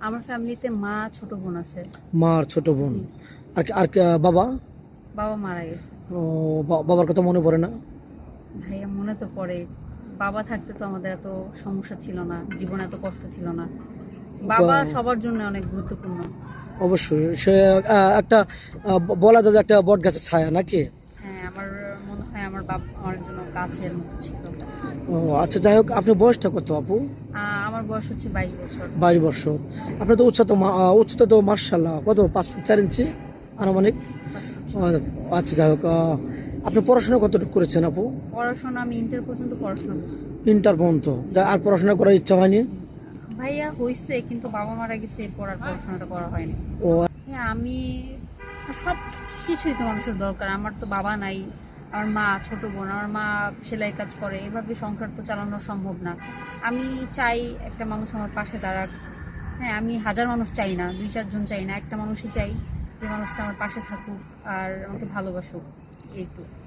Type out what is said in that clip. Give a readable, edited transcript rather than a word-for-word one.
আমার ফ্যামিলিতে মা, ছোট বোন আছে। মা আর ছোট বোন। জি। বাবা? বাবা মারা গেছে। ও, বাবার কথা মনে পড়ে না? ভাইয়া মনে তো পড়ে। বাবা থাকতে তো আমাদের এত সমস্যা ছিল না, জীবনে এত কষ্ট ছিল না। বাবা বা- সবার জন্য অনেক গুরুত্বপূর্ণ। অবশ্যই সে একটা বলা যায় যে একটা বট গাছের ছায়া নাকি? হ্যাঁ, আমার মনে হয় আমার বাবা আমার জন্য গাছের মতো ছিল। ও আচ্ছা, যাই হোক, আপনার বয়সটা কত আপু? আমার বয়স হচ্ছে 22 বছর। 22 বছর। আপনার তো উচ্চতা তো মার্শাল্লাহ কত, 5 ফুট 4 ইঞ্চি আনুমানিক? 5 ফুট। আচ্ছা, যাই হোক, আপনি পড়াশোনা কতটুকু করেছেন আপু? পড়াশোনা আমি ইন্টার পর্যন্ত পড়াশোনা করছি। ইন্টার পর্যন্ত? আর পড়াশোনা করার ইচ্ছা হয়নি? ভাইয়া হয়েছে, কিন্তু বাবা মারা গেছে, এরপর আর পড়াশোনাটা করা হয়নি। ও হ্যাঁ, আমি সব কিছুই তো মানুষের দরকার। আমার তো বাবা নাই, আমার মা, ছোট বোন, আমার মা সেলাই কাজ করে, এভাবে সংসার তো চালানো সম্ভব না। আমি চাই একটা মানুষ আমার পাশে দাঁড়াক। হ্যাঁ, আমি হাজার মানুষ চাই না, 2-4 জন চাই না, একটা মানুষই চাই, যে মানুষটা আমার পাশে থাকুক আর আমাকে ভালোবাসুক, এইটুকু।